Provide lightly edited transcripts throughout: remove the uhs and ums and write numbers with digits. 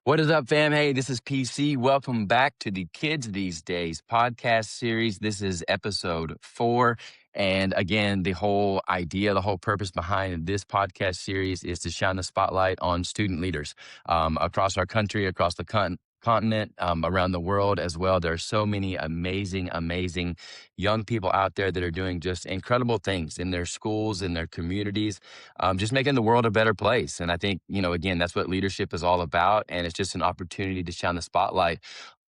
What is up, fam? Hey, this is PC. Welcome back to the Kids These Days podcast series. This is episode 4. And again, the whole idea, the whole purpose behind this podcast series is to shine the spotlight on student leaders across our country, across the continent, around the world as well. There are so many amazing young people out there that are doing just incredible things in their schools, in their communities, just making the world a better place. And I think, again, that's what leadership is all about. And it's just an opportunity to shine the spotlight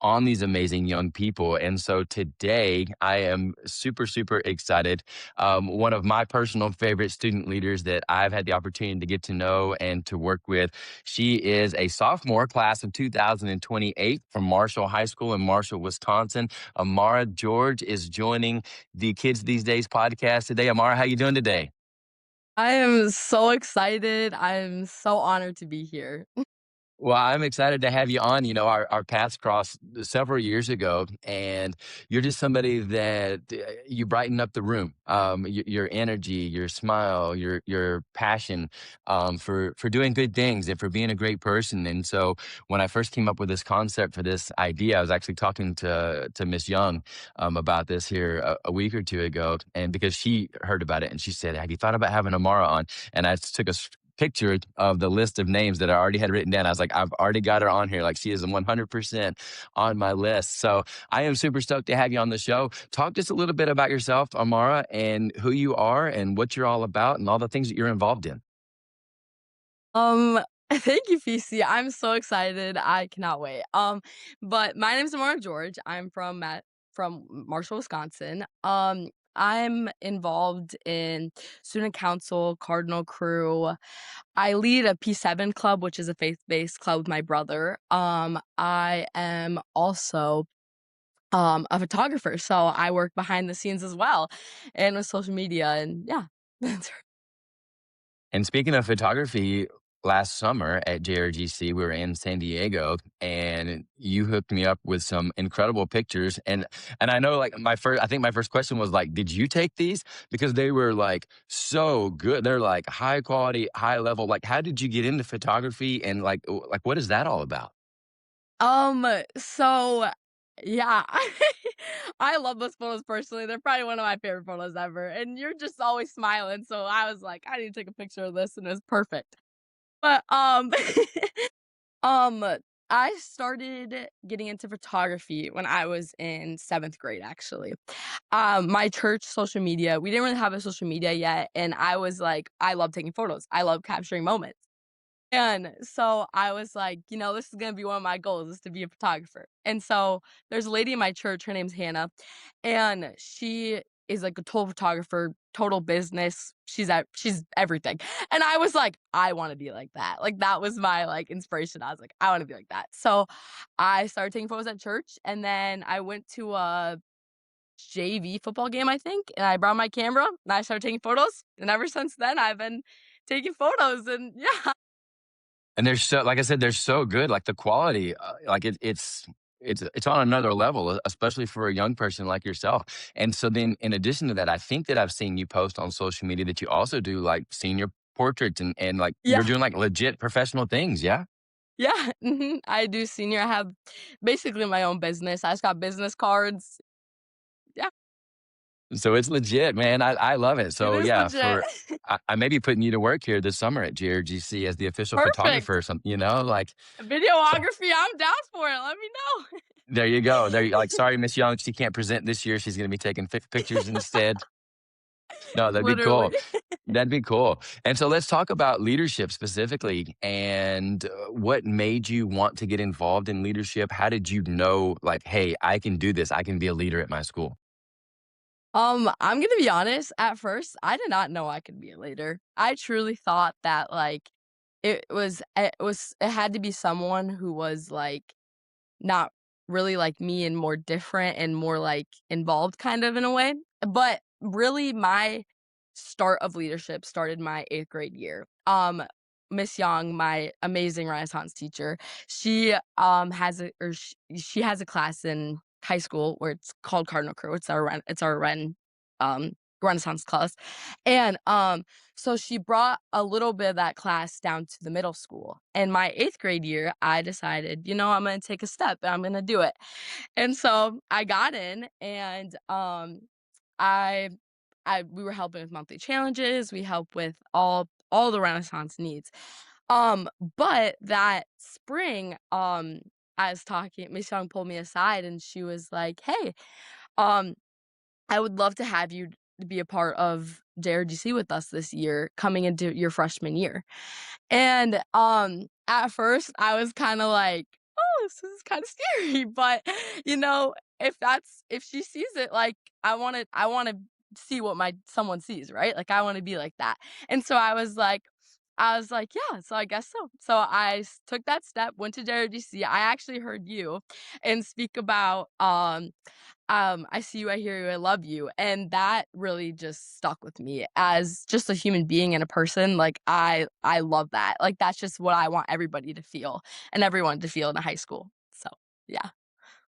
on these amazing young people. And so today I am super excited. One of my personal favorite student leaders that I've had the opportunity to get to know and to work with. She is a sophomore, class of 2028, from Marshall High School in Marshall, Wisconsin. Amara George is joining the Kids These Days podcast today. Amara, how you doing today? I am so excited. I'm so honored to be here. Well, I'm excited to have you on. Our paths crossed several years ago, and you're just somebody that you brighten up the room. Your energy, your smile, your passion for doing good things and for being a great person. And so, when I first came up with this concept for this idea, I was actually talking to Miss Young about this here a week or two ago, and because she heard about it and she said, "Have you thought about having Amara on?" And I took a picture of the list of names that I already had written down. I was like, I've already got her on here. Like, she is 100% on my list. So I am super stoked to have you on the show. Talk just a little bit about yourself, Amara, and who you are and what you're all about and all the things that you're involved in. Um, Thank you, PC. I'm so excited. I cannot wait. But my name is Amara George. I'm from Marshall, Wisconsin. I'm involved in student council, Cardinal Crew. I lead a P7 club, which is a faith-based club with my brother. I am also a photographer, so I work behind the scenes as well and with social media and yeah. That's And speaking of photography, last summer at JRGC, we were in San Diego, and you hooked me up with some incredible pictures. And I know, like, I think my first question was like, did you take these? Because they were like so good. They're like high quality, high level. Like, how did you get into photography, and like what is that all about? So yeah, I love those photos personally. They're probably one of my favorite photos ever. And you're just always smiling. So I was like, I need to take a picture of this and it was perfect. But um I started getting into photography when I was in 7th grade actually. My church social media, we didn't really have a social media yet, and I was like, I love taking photos. I love capturing moments. And so I was like, this is gonna be one of my goals is to be a photographer. And so there's a lady in my church, her name's Hannah, and she is like a total photographer, total business. She's everything. And I was like, I want to be like that. Like that was my like inspiration. I was like, I want to be like that. So I started taking photos at church, and then I went to a JV football game, I think, and I brought my camera and I started taking photos. And ever since then I've been taking photos and yeah. And they're so, like I said, they're so good. Like the quality, like it's on another level, especially for a young person like yourself. And so then, in addition to that, I think that I've seen you post on social media that you also do like senior portraits, and like you're Yeah. doing like legit professional things. Yeah. Yeah, I do senior. I have basically my own business. I just got business cards. Yeah, So it's legit, man. I love it. it So is yeah, legit. I may be putting you to work here this summer at JRGC as the official photographer Perfect. or something. Like so. Videography, I'm down for it. Let me know. There you go. There you like. Sorry, Miss Young, she can't present this year. She's going to be taking pictures instead. No, that'd be cool. Literally. That'd be cool. And so let's talk about leadership specifically and what made you want to get involved in leadership? How did you know, like, hey, I can do this. I can be a leader at my school? I'm gonna be honest, at first, I did not know I could be a leader. I truly thought that, like, it had to be someone who was, like, not really like me and more different and more, like, involved kind of in a way. But really my start of leadership started my 8th grade year. Miss Young, my amazing Renaissance teacher, she, she has a class in high school where it's called Cardinal Crew. It's our Ren, Renaissance class. And, so she brought a little bit of that class down to the middle school. And my 8th grade year, I decided, I'm gonna take a step and I'm gonna do it. And so I got in and, I we were helping with monthly challenges, we help with all the Renaissance needs. But that spring, I was talking Miss Young pulled me aside and she was like, "Hey, um, I would love to have you be a part of JRGC with us this year coming into your freshman year." And, at first, I was kinda like, "Oh, this is kinda scary," but, if she sees it, like, I wanna see what my someone sees, right? Like, I wanna be like that. And so I was like, "Yeah, so I guess so." So I took that step, went to JRGC. I actually heard you and speak about, "I see you, I hear you, I love you," and that really just stuck with me as just a human being and a person, like, I love that, like, that's just what I want everybody to feel and everyone to feel in a high school, so, yeah,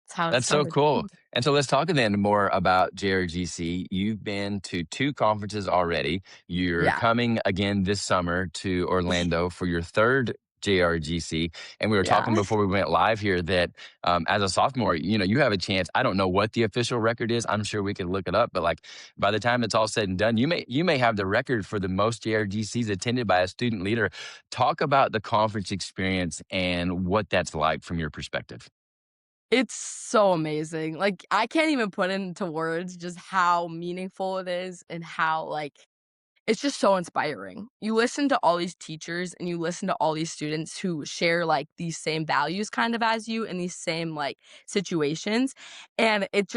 that's how it That's so started. cool. And so let's talk then more about JRGC. You've been to 2 conferences already. You're Yeah. coming again this summer to Orlando for your 3rd JRGC. And we were talking Yeah. before we went live here that as a sophomore, you have a chance. I don't know what the official record is. I'm sure we could look it up, but like by the time it's all said and done, you may have the record for the most JRGCs attended by a student leader. Talk about the conference experience and what that's like from your perspective. It's so amazing, like, I can't even put into words just how meaningful it is and how, like, it's just so inspiring. You listen to all these teachers and you listen to all these students who share, like, these same values kind of as you in these same, like, situations, and it's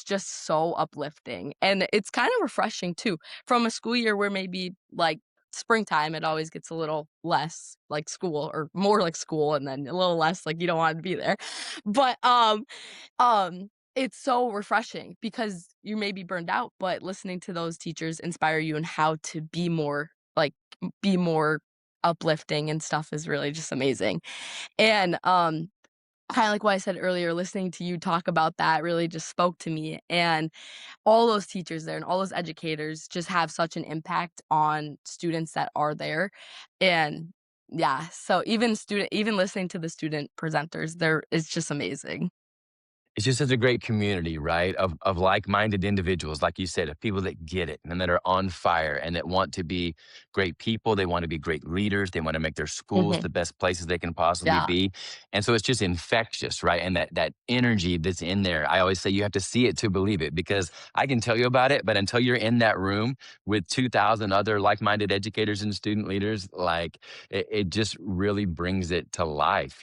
just so uplifting, and it's kind of refreshing too from a school year where maybe, like, springtime, it always gets a little less like school or more like school and then a little less like you don't want to be there. But, it's so refreshing because you may be burned out, but listening to those teachers inspire you in how to be more, like, be more uplifting and stuff is really just amazing. And, kinda like what I said earlier, listening to you talk about that really just spoke to me, and all those teachers there and all those educators just have such an impact on students that are there, and yeah, so even listening to the student presenters, there is just amazing. It's just such a great community, right? Of like-minded individuals, like you said, of people that get it and that are on fire and that want to be great people. They want to be great leaders. They want to make their schools Mhm. the best places they can possibly Yeah. be. And so it's just infectious, right? And that energy that's in there. I always say you have to see it to believe it because I can tell you about it, but until you're in that room with 2,000 other like-minded educators and student leaders, like it just really brings it to life.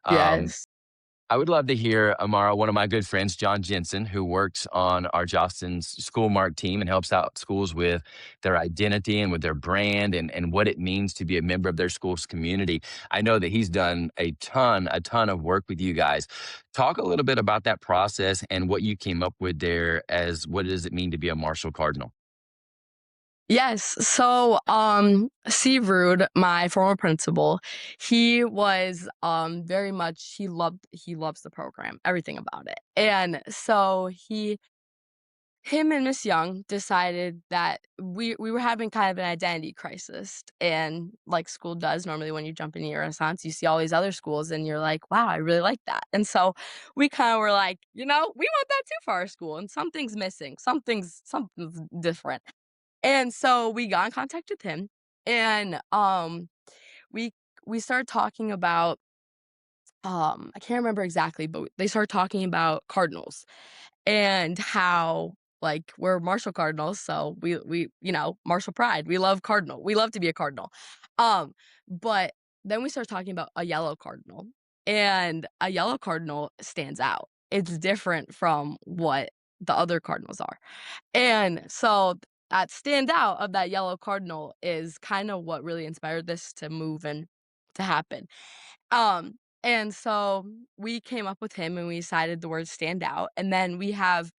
Um, Yes. I would love to hear, Amara, one of my good friends, John Jensen, who works on our Jostens School Mark team and helps out schools with their identity and with their brand and what it means to be a member of their school's community. I know that he's done a ton of work with you guys. Talk a little bit about that process and what you came up with there as what does it mean to be a Marshall Cardinal? Yes. So, Steve Rude, my former principal, he was very much he loves the program, everything about it. And so him and Miss Young decided that we were having kind of an identity crisis, and like school does normally when you jump into Renaissance, you see all these other schools and you're like, wow, I really like that. And so we kind of were like, we want that too for our school, and something's missing, something's different. And so we got in contact with him, and, we we started talking about, I can't remember exactly, but they started talking about cardinals and how, like, we're Marshall Cardinals, so Marshall pride, we love cardinal, we love to be a cardinal. But then we started talking about a yellow cardinal, and a yellow cardinal stands out. It's different from what the other cardinals are. And so that standout of that yellow cardinal is kind of what really inspired this to move and to happen. And so we came up with him and we decided the word stand out. And then we have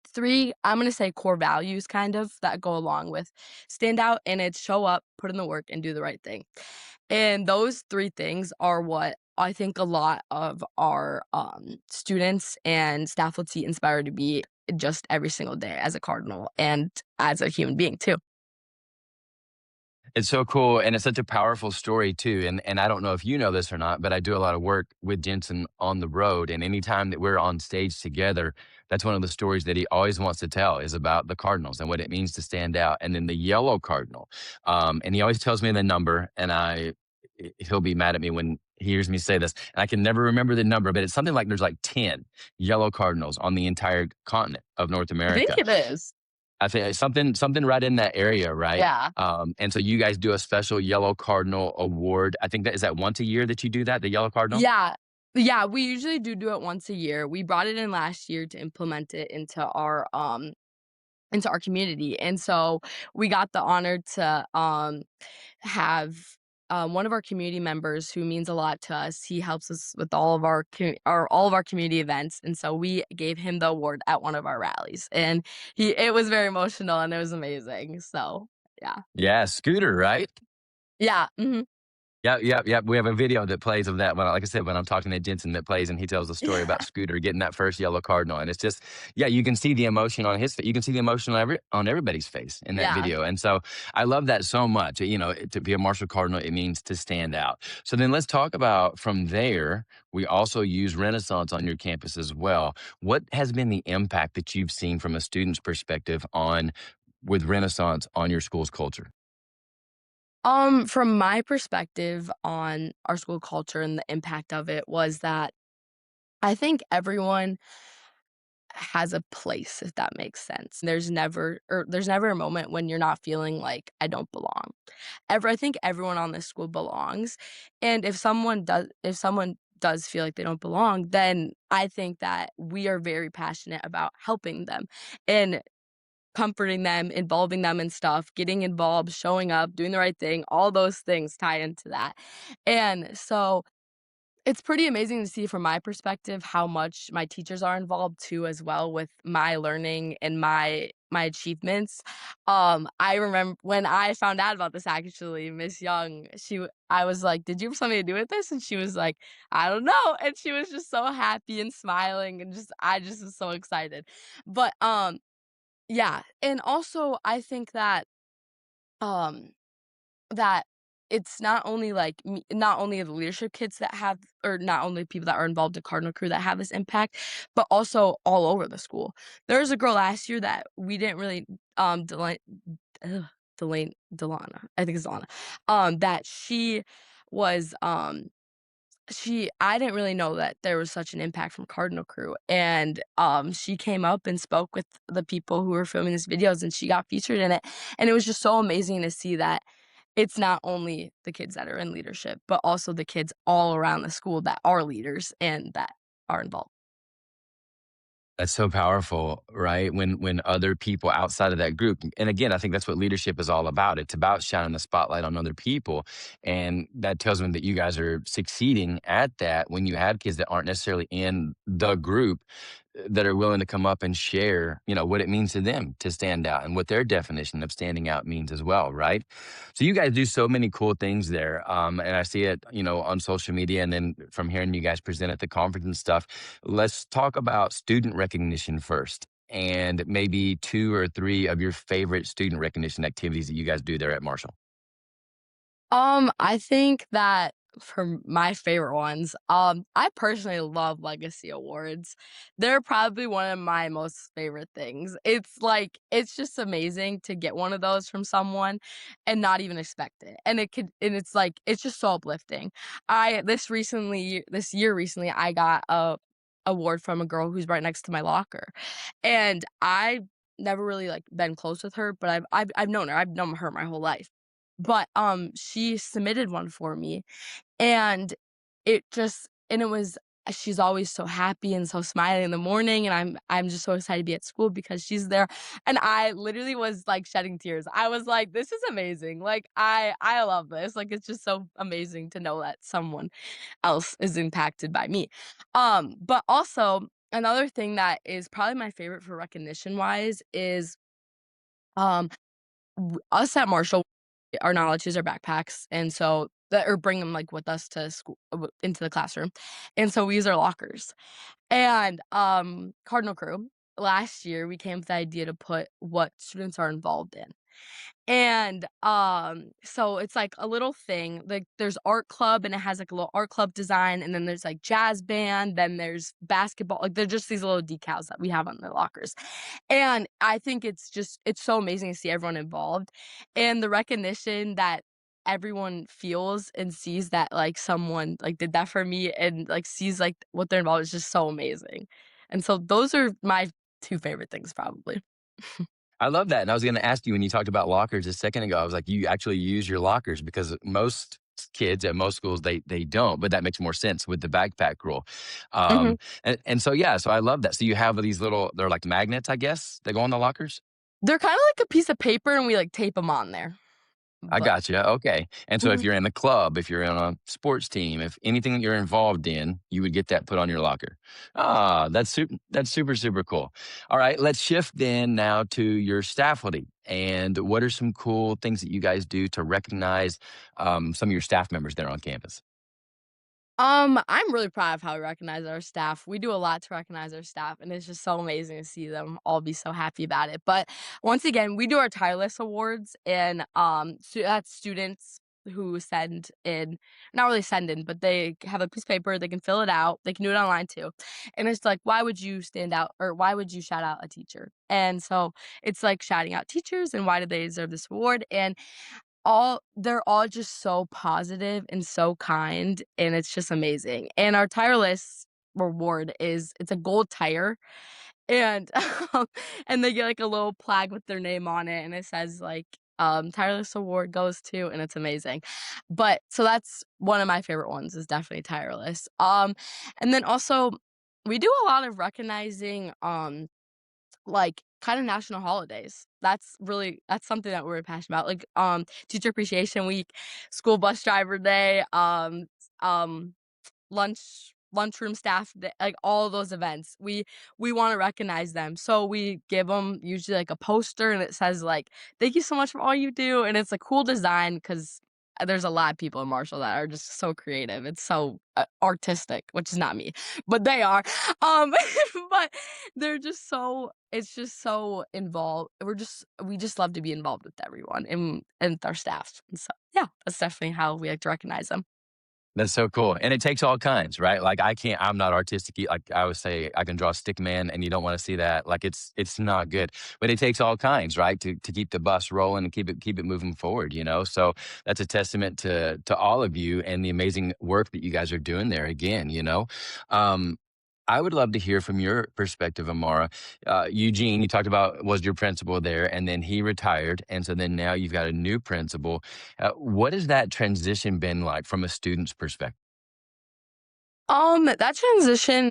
3, I'm gonna say core values kind of that go along with stand out, and it's show up, put in the work, and do the right thing. And those 3 things are what I think a lot of our, students and staff will see inspired to be. just every single day as a Cardinal and as a human being too. It's so cool, and it's such a powerful story too. And I don't know if you know this or not, but I do a lot of work with Jensen on the road. And anytime that we're on stage together, that's one of the stories that he always wants to tell is about the Cardinals and what it means to stand out. And then the yellow Cardinal, and he always tells me the number, and he'll be mad at me when he hears me say this. And I can never remember the number, but it's something like there's like 10 yellow Cardinals on the entire continent of North I think America. it is. I think it's something right in that area, right? Yeah. And so you guys do a special Yellow Cardinal award. I think that once a year that you do that, the Yellow Cardinal? Yeah. Yeah, we usually do it once a year. We brought it in last year to implement it into our community, and so we got the honor to, have, one of our community members who means a lot to us. He helps us with all of our community events, and so we gave him the award at one of our rallies, and he it was very emotional, and it was amazing, so, yeah. Yeah, Scooter, right? Yeah, mhm. Yep, yep, yep. We have a video that plays of that when, like I said, when I'm talking to Jensen, that plays, and he tells the story about Scooter getting that first yellow cardinal, and it's just, yeah, you can see the emotion on his face. You can see the emotion on everybody's face in that Yeah. video, and so I love that so much. You know, to be a Marshall Cardinal, it means to stand out. So then let's talk about from there. We also use Renaissance on your campus as well. What has been the impact that you've seen from a student's perspective on with Renaissance on your school's culture? From my perspective on our school culture and the impact of it was that I think everyone has a place, if that makes sense. There's never a moment when you're not feeling like I don't belong. I think everyone on this school belongs, and if someone does feel like they don't belong, then I think that we are very passionate about helping them and comforting them, involving them in stuff, getting involved, showing up, doing the right thing, all those things tie into that. And so it's pretty amazing to see from my perspective how much my teachers are involved too as well with my learning and my achievements. I remember when I found out about this actually, Miss Young, I was like, "Did you have something to do with this?" And she was like, "I don't know." And she was just so happy and smiling and I just was so excited. But yeah, and also I think um that it's not only not only the leadership kids that have or not only people that are involved in Cardinal Crew that have this impact, but also all over the school. There was a girl last year that we didn't really, ugh, Delana, I think it's Delana, that was, I didn't really know that there was such an impact from Cardinal Crew, and, she came up and spoke with the people who were filming these videos, and she got featured in it, and it was just so amazing to see that it's not only the kids that are in leadership, but also the kids all around the school that are leaders and that are involved. That's so powerful, right? When other people outside of that group, and again, I think that's what leadership is all about. It's about shining the spotlight on other people, and that tells me that you guys are succeeding at that when you have kids that aren't necessarily in the group that are willing to come up and share, what it means to them to stand out and what their definition of standing out means as well, right? So you guys do so many cool things there, and I see it, on social media, and then from hearing you guys present at the conference and stuff. Let's talk about student recognition first, and maybe two or three of your favorite student recognition activities that you guys do there at Marshall. I think that for my favorite ones, I personally love legacy awards. They're probably one of my most favorite things. It's just amazing to get one of those from someone and not even expect it. And it's like it's just so uplifting. This year recently I got a award from a girl who's right next to my locker. And I never really like been close with her, but I've known her. I've known her my whole life. But, she submitted one for me, and it was she's always so happy and so smiley in the morning, and I'm just so excited to be at school because she's there, and I literally was, like, shedding tears. I was like, "This is amazing." Like, I love this. Like, it's just so amazing to know that someone else is impacted by me. But also, another thing that is probably my favorite for recognition-wise is, um us at Marshall are not allowed to use our backpacks, and so or bring them, like, with us to school into the classroom, and so we use our lockers. And, Cardinal Crew, last year we came up with the idea to put what students are involved in. And, so it's like a little thing, like, there's art club, and it has, like, a little art club design, and then there's, like, jazz band, then there's basketball, like, they're just these little decals that we have on the lockers. And I think it's so amazing to see everyone involved, and the recognition that everyone feels and sees that, like, someone, like, did that for me and, like, sees, like, what they're involved is just so amazing. And so those are my 2 favorite things probably. I love that, and I was gonna ask you when you talked about lockers a second ago, I was like, "You actually use your lockers," because most kids at most schools, they don't, but that makes more sense with the backpack rule. Mhm. And so, yeah, so I love that. So you have these little they're like magnets, I guess, that go on the lockers? They're kinda like a piece of paper, and we, like, tape them on there, I but gotcha, okay. And so if mhm. you're in a club, if you're in a sports team, if anything that you're involved in, you would get that put on your locker. Ah, that's super, super cool. All right, let's shift then now to your stafflety. And what are some cool things that you guys do to recognize, some of your staff members there on campus? I'm really proud of how we recognize our staff. We do a lot to recognize our staff, and it's just so amazing to see them all be so happy about it. But once again, we do our tireless awards, and so that's students who send in, not really send in, but they have a piece of paper, they can fill it out, they can do it online too. And it's like, why would you stand out or why would you shout out a teacher? And so it's like shouting out teachers and why do they deserve this award? And they're all just so positive and so kind, and it's just amazing, and our tireless reward is it's a gold tire, and, and they get, like, a little plaque with their name on it, and it says, like, "Tireless award goes to," and it's amazing. But so that's one of my favorite ones is definitely tireless. And then also, we do a lot of recognizing, like, kinda national holidays. That's something that we're passionate about, like, Teacher Appreciation Week, School Bus Driver Day, um, lunchroom staff day, like, all of those events. We wanna recognize them, so we give them usually, like, a poster, and it says, like, "Thank you so much for all you do," and it's a cool design because there's a lot of people in Marshall that are just so creative. It's so, artistic, which is not me, but they are. Um, but they're just so it's just so involved. We just love to be involved with everyone and with our staff. And so, yeah, that's definitely how we like to recognize them. That's so cool, and it takes all kinds, right? Like, I'm not artistic, like, I would say I can draw a stick man, and you don't wanna see that, like, it's not good, but it takes all kinds, right, to keep the bus rolling and keep it moving forward, you know? So, that's a testament to all of you and the amazing work that you guys are doing there again, you know? Um, I would love to hear from your perspective, Amara. Eugene, you talked about was your principal there, and then he retired, and so then now you've got a new principal. What has that transition been like from a student's perspective? That transition,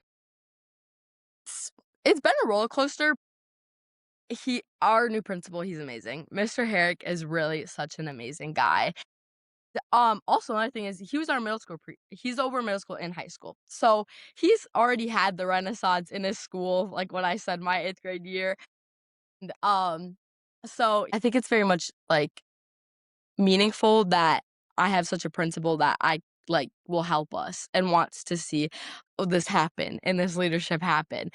it's been a roller coaster. Our new principal, he's amazing. Mr. Herrick is really such an amazing guy. Also another thing is he was our middle school he's over middle school and high school. So he's already had the renaissance in his school, like when I said my 8th grade year. And, so I think it's very much like meaningful that I have such a principal that I like will help us and wants to see this happen and this leadership happen.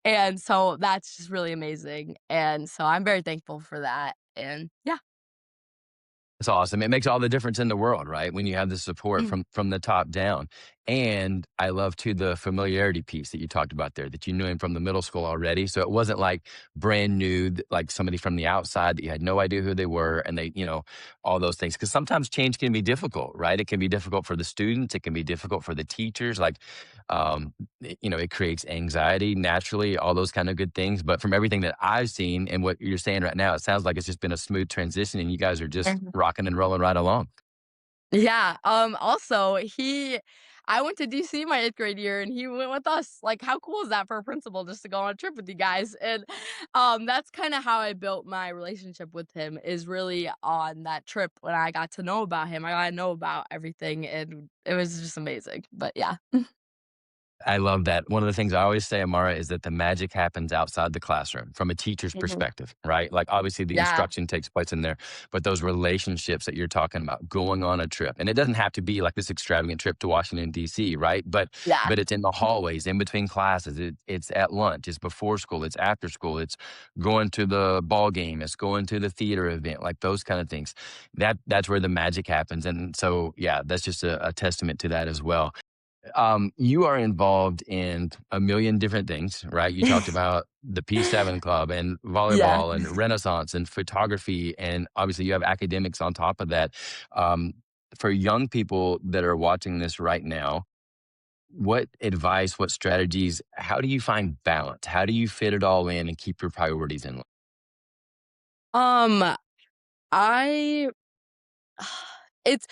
And so that's just really amazing. And so I'm very thankful for that. And yeah. It's awesome. It makes all the difference in the world, right? When you have the support Mhm. from the top down. And I love too the familiarity piece that you talked about there, that you knew him from the middle school already. So it wasn't like brand new, like somebody from the outside that you had no idea who they were and they, all those things. Because sometimes change can be difficult, right? It can be difficult for the students, it can be difficult for the teachers. Like it creates anxiety naturally, all those kind of good things. But from everything that I've seen and what you're saying right now, it sounds like it's just been a smooth transition and you guys are just rocking and rolling right along. Yeah, also, I went to DC my 8th grade year, and he went with us. Like, how cool is that for a principal just to go on a trip with you guys? And, that's kinda how I built my relationship with him is really on that trip when I got to know about him. I got to know about everything, and it was just amazing. But yeah. I love that. One of the things I always say, Amara, is that the magic happens outside the classroom from a teacher's Mhm. perspective, right? Like, obviously, the Yeah. instruction takes place in there, but those relationships that you're talking about, going on a trip, and it doesn't have to be like this extravagant trip to Washington D.C., right? Yeah. But it's in the hallways, in between classes. It's at lunch. It's before school. It's after school. It's going to the ball game. It's going to the theater event. Like those kind of things. That's where the magic happens. And so, yeah, that's just a testament to that as well. You are involved in a million different things, right? You talked about the P7 club and Yeah. volleyball and Renaissance and photography, and obviously you have academics on top of that. Um, for young people that are watching this right now, what advice, what strategies, how do you find balance? How do you fit it all in and keep your priorities in line? Um, I it's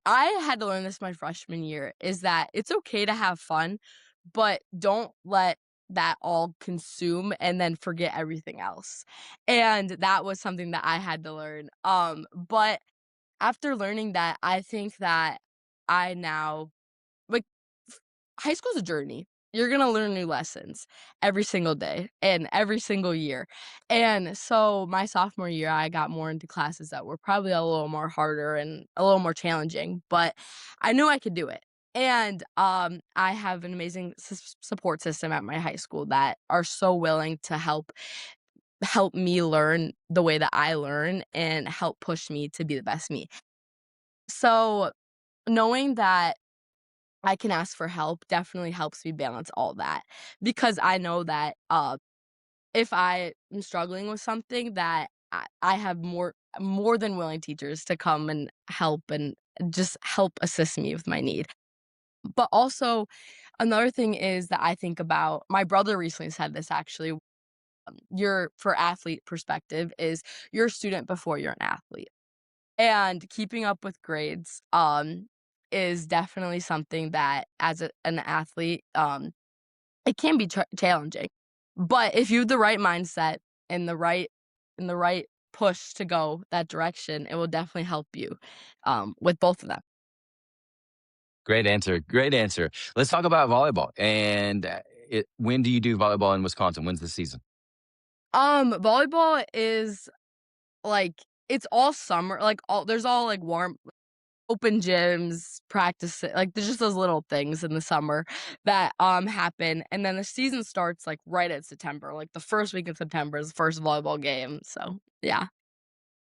I had to learn this my freshman year, is that it's okay to have fun, but don't let that all consume and then forget everything else. And that was something that I had to learn. But after learning that, I think that I now like, high school's a journey. You're gonna learn new lessons every single day and every single year. And so my sophomore year, I got more into classes that were probably a little more harder and a little more challenging, but I knew I could do it. And I have an amazing support system at my high school that are so willing to help me learn the way that I learn and help push me to be the best me. So knowing that I can ask for help definitely helps me balance all that, because I know that, if I am struggling with something that I have more than willing teachers to come and help and just help assist me with my need. But also, another thing is that I think about my brother recently said this actually, your for athlete perspective is you're a student before you're an athlete. And keeping up with grades, is definitely something that as an athlete, it can be challenging. But if you have the right mindset and the right push to go that direction, it will definitely help you, with both of them. Great answer. Great answer. Let's talk about volleyball. And when do you do volleyball in Wisconsin? When's the season? Volleyball is, like, it's all summer, like, all there's all, like, warm open gyms, practice like, there's just those little things in the summer that, happen, and then the season starts, like, right at September, like, the 1st week of September is the first volleyball game, so, yeah.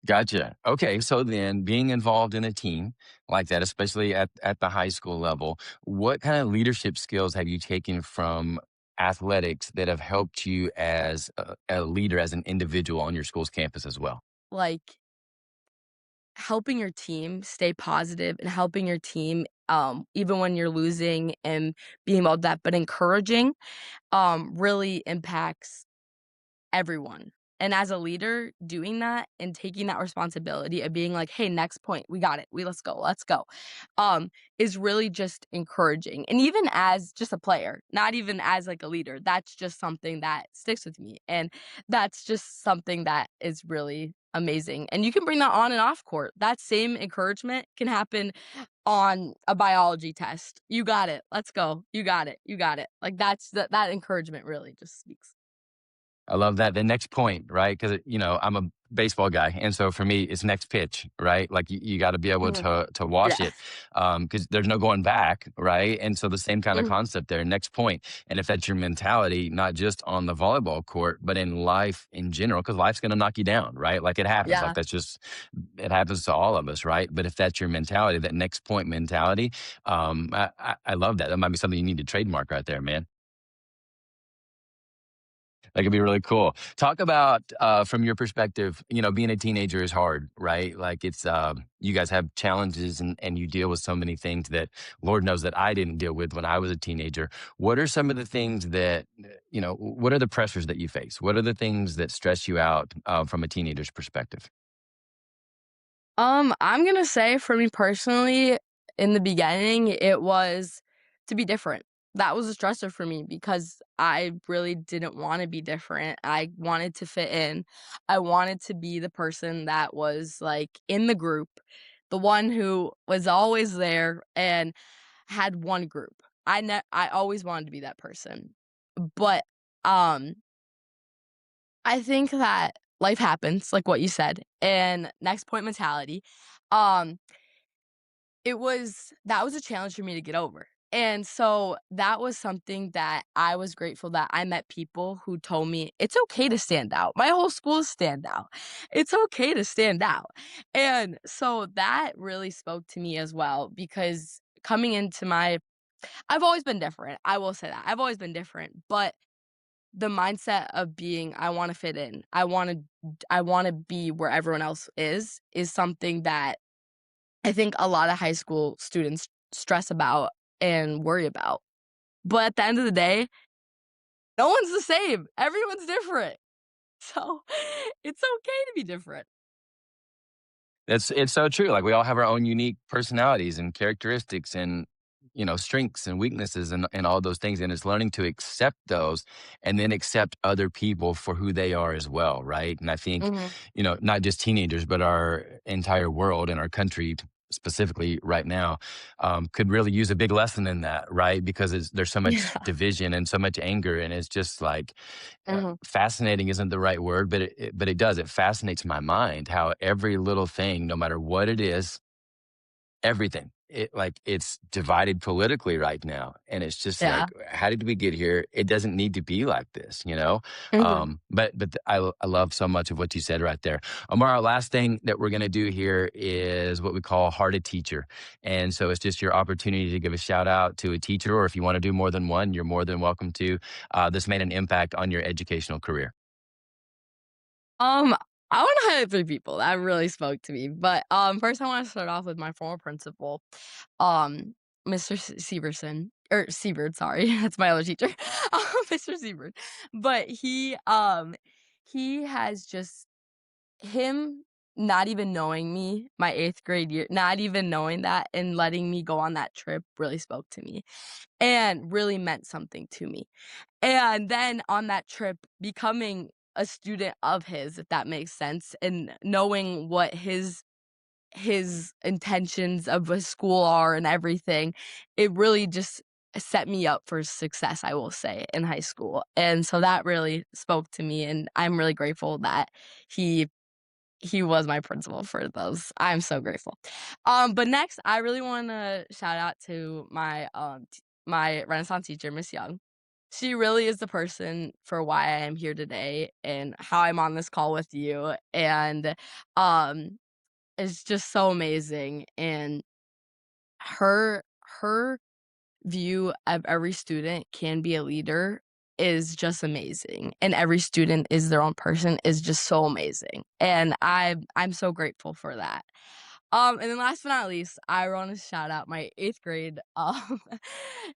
Gotcha. Okay, so then being involved in a team like that, especially at the high school level, what kind of leadership skills have you taken from athletics that have helped you as a leader, as an individual on your school's campus as well? Like, helping your team stay positive and helping your team, even when you're losing and being about that, but encouraging, really impacts everyone. And as a leader, doing that and taking that responsibility of being like, "Hey, next point, we got it. Let's go," is really just encouraging. And even as just a player, not even as like a leader, that's just something that sticks with me. And that's just something that is really amazing. And you can bring that on and off court. That same encouragement can happen on a biology test. "You got it. Let's go. You got it. You got it." Like that encouragement really just speaks. I love that. The next point, right? Because I'm a baseball guy, and so for me, it's next pitch, right? Like you got to be able Mhm. to wash Yeah. it, because there's no going back, right? And so the same kind of Mhm. concept there. Next point, and if that's your mentality, not just on the volleyball court, but in life in general, because life's going to knock you down, right? Like it happens. Like Yeah. that's just it happens to all of us, right? But if that's your mentality, that next point mentality, I love that. That might be something you need to trademark right there, man. That could be really cool. Talk about, from your perspective, being a teenager is hard, right? Like it's, you guys have challenges and you deal with so many things that Lord knows that I didn't deal with when I was a teenager. What are some of the things that, what are the pressures that you face? What are the things that stress you out, from a teenager's perspective? I'm gonna say for me personally, in the beginning, it was to be different. That was a stressor for me because I really didn't want to be different. I wanted to fit in. I wanted to be the person that was like in the group, the one who was always there and had one group. I always wanted to be that person. But, um, I think that life happens, like what you said, and next point mentality, um, that was a challenge for me to get over. And so that was something that I was grateful that I met people who told me it's okay to stand out. My whole school is stand out. It's okay to stand out. And so that really spoke to me as well because coming into my I've always been different. I will say that. I've always been different, but the mindset of being I wanna fit in. I wanna be where everyone else is something that I think a lot of high school students stress about and worry about. But at the end of the day, no one's the same. Everyone's different. So, it's okay to be different. It's so true. Like we all have our own unique personalities and characteristics and strengths and weaknesses and all those things. And it's learning to accept those and then accept other people for who they are as well, right? And I think, Mhm. not just teenagers, but our entire world and our country specifically right now could really use a big lesson in that, right? Because there's so much Yeah. division and so much anger, and it's just like Mhm. fascinating isn't the right word, but it does. It fascinates my mind how every little thing, no matter what it is, everything. It's divided politically right now, and it's just Yeah. like, how did we get here? It doesn't need to be like this, you know. Mhm. I love so much of what you said right there, Amara. Last thing that we're gonna do here is what we call Hearted Teacher, and so it's just your opportunity to give a shout out to a teacher, or if you want to do more than one, you're more than welcome to. This made an impact on your educational career. Um, I wanna highlight 3 people that really spoke to me, but, first I wanna start off with my former principal, um, Mr. Severson or Seabird, sorry, that's my other teacher, Mr. Seabird. But he has just him not even knowing me my 8th grade year, not even knowing that and letting me go on that trip really spoke to me and really meant something to me. And then on that trip, becoming a student of his, if that makes sense, and knowing what his intentions of a school are and everything, it really just set me up for success, I will say, in high school. And so that really spoke to me, and I'm really grateful that he he was my principal for those. I'm so grateful. But next, I really wanna shout out to my Renaissance teacher, Miss Young. She really is the person for why I am here today and how I'm on this call with you, and, um, it's just so amazing, and her view of every student can be a leader is just amazing, and every student is their own person is just so amazing, and I'm so grateful for that. And then last but not least, I wanna shout out my 8th grade,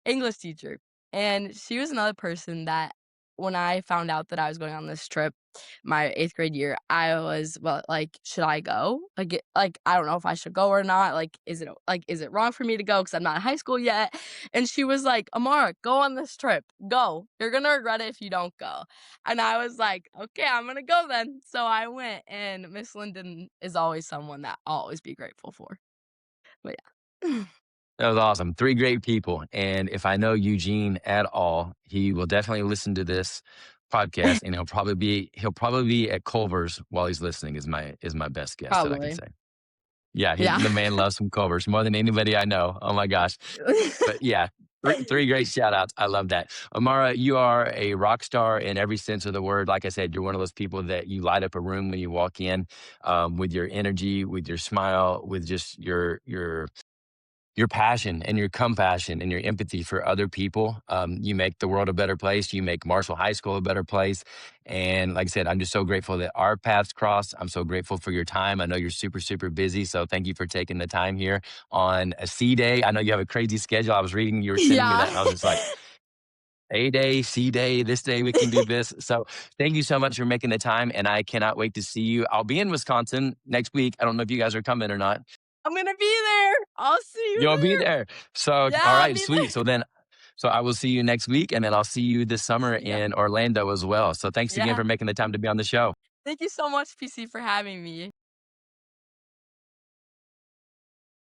English teacher, and she was another person that when I found out that I was going on this trip my 8th grade year, I was, well, like, "Should I go?" I don't know if I should go or not, is it wrong for me to go because 'cause I'm not in high school yet? And she was like, "Amara, go on this trip. Go. You're gonna regret it if you don't go." And I was like, "Okay, I'm gonna go then." So I went, and Miss Linden is always someone that I'll always be grateful for. But yeah. That was awesome. Three great people. And if I know Eugene at all, he will definitely listen to this podcast, and he'll probably be at Culver's while he's listening is my best guess that I can Probably. say. Yeah, Yeah. the man loves some Culver's more than anybody I know. Oh my gosh. But yeah, three great shout outs. I love that. Amara, you are a rock star in every sense of the word. Like I said, you're one of those people that you light up a room when you walk in, with your energy, with your smile, with just your passion and your compassion and your empathy for other people. You make the world a better place. You make Marshall High School a better place. And like I said, I'm just so grateful that our paths cross. I'm so grateful for your time. I know you're super, super busy. So thank you for taking the time here on a C day. I know you have a crazy schedule. I was reading, you were sending me Yeah. that, and I was just like, A day, C day, this day we can do this. So thank you so much for making the time. And I cannot wait to see you. I'll be in Wisconsin next week. I don't know if you guys are coming or not. I'm gonna be there. I'll see you You'll be there. there. So, Yeah, all I'll right, be sweet. there. So I will see you next week, and then I'll see you this summer Yeah. in Orlando as well. So thanks again Yeah. for making the time to be on the show. Thank you so much, PC, for having me.